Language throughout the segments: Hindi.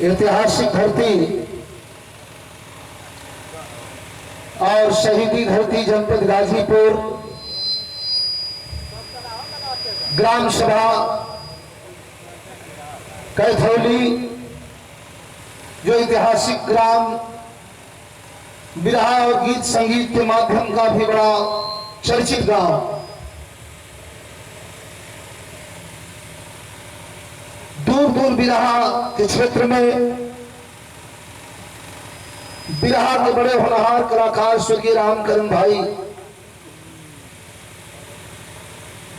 ऐतिहासिक धरती और शहीदी धरती जनपद गाजीपुर ग्राम सभा कैथौली, जो ऐतिहासिक ग्राम बिरहा और गीत संगीत के माध्यम का भी बड़ा चर्चित गांव, दूर दूर बिरहा के क्षेत्र में बिरहा के बड़े होनहार कलाकार स्वर्गीय रामकरण भाई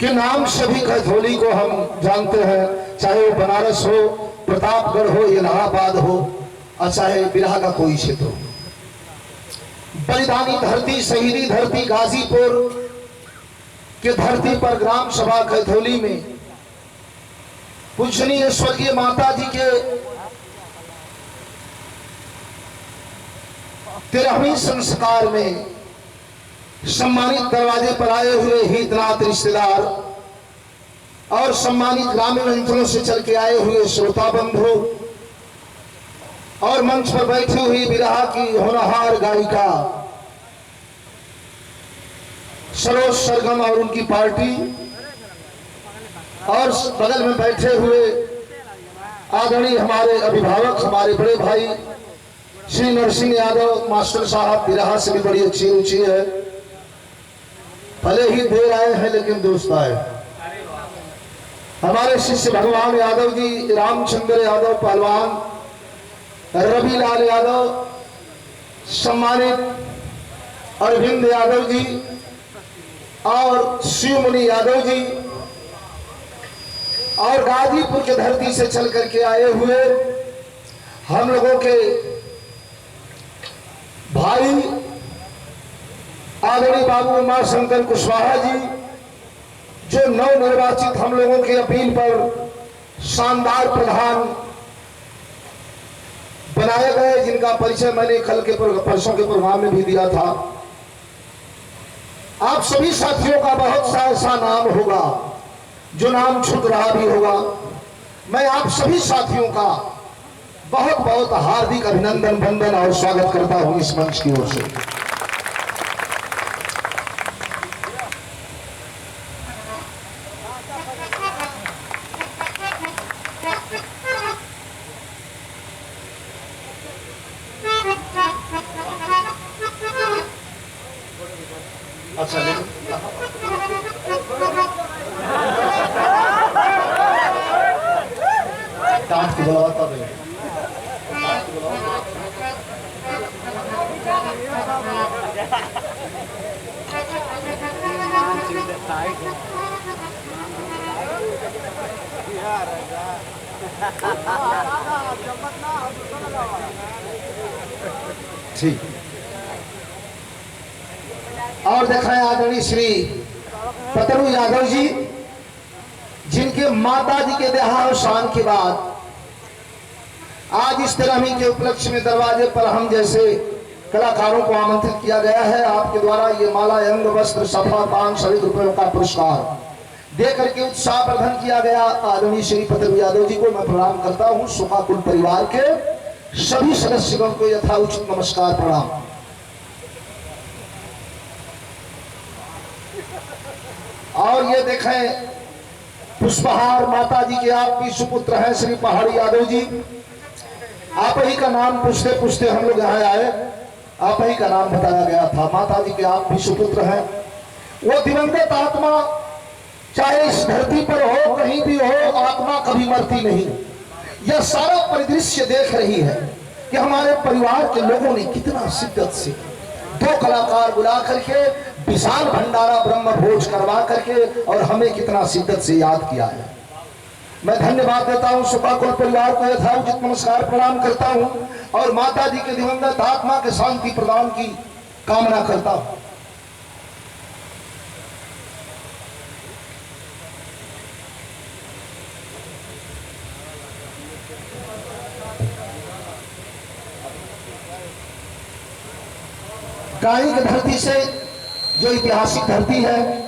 के नाम सभी कैथौली को हम जानते हैं, चाहे वो बनारस हो, प्रतापगढ़ हो, इलाहाबाद हो, और चाहे बिरहा का कोई क्षेत्र हो। बलिदानी धरती, शहीदी धरती गाजीपुर के धरती पर ग्राम सभा कैथौली में पूजनीय स्वर्गीय माता जी के 13वें संस्कार में सम्मानित दरवाजे पर आए हुए हितनाथ रिश्तेदार और सम्मानित ग्रामीण अंचलों से चल के आए हुए श्रोता बंधु और मंच पर बैठी हुई बिरहा की होनहार गायिका सरोज सरगम और उनकी पार्टी, और बगल में बैठे हुए आदरणीय हमारे अभिभावक, हमारे बड़े भाई श्री नरसिंह यादव मास्टर साहब, बिरहा से भी बड़ी अच्छी रुचि है, भले ही देर आए हैं लेकिन दोस्त आए। हमारे शिष्य भगवान यादव जी, रामचंद्र यादव पहलवान, रवि लाल यादव, सम्मानित अरविंद यादव जी और शिवमुनि यादव जी, और गाजीपुर के धरती से चल करके आए हुए हम लोगों के भाई आदरणीय बाबू उमाशंकर कुशवाहा जी, जो नवनिर्वाचित हम लोगों की अपील पर शानदार प्रधान बनाए गए, जिनका परिचय मैंने कल के परसों के प्रोग्राम में भी दिया था। आप सभी साथियों का बहुत सा ऐसा नाम होगा जो नाम छूट रहा भी होगा। मैं आप सभी साथियों का बहुत बहुत हार्दिक अभिनंदन, वंदन और स्वागत करता हूं इस मंच की ओर से। अच्छा डांस की बुलाता है। ठीक, और देखें आदरणीय श्री पतरू यादव जी, जिनके माता जी के देहावसान के बाद आज इस तरह के उपलक्ष्य में दरवाजे पर हम जैसे कलाकारों को आमंत्रित किया गया है। आपके द्वारा ये माला, अंग, वस्त्र, सफा, पान, सभी रुपयों का पुरस्कार दे करके उत्साह प्रदान किया गया। आदरणीय श्री पतरू यादव जी को मैं प्रणाम करता हूँ। सुखाकुल परिवार के सभी सदस्यों को यथाउचित नमस्कार, प्रणाम। और ये देखें पुष्पहार माता जी के आपकी सुपुत्र हैं श्री पहाड़ी यादव जी। आप ही का नाम पूछते पूछते हम लोग यहाँ आए, आप ही का नाम बताया गया था। माता जी के आप भी सुपुत्र हैं। वो दिवंगत आत्मा चाहे इस धरती पर हो, कहीं भी हो, आत्मा कभी मरती नहीं। यह सारा परिदृश्य देख रही है कि हमारे परिवार के लोगों ने कितना शिद्दत से 2 कलाकार बुला करके विशाल भंडारा ब्रह्म भोज करवा करके और हमें कितना शिद्दत से याद किया है। मैं धन्यवाद देता हूं, सुखाकुल परिवार को यथाउचित नमस्कार प्रणाम करता हूं और माता जी के दिवंगत आत्मा के शांति प्रदान की कामना करता हूं। गाई की धरती से, जो ऐतिहासिक धरती है,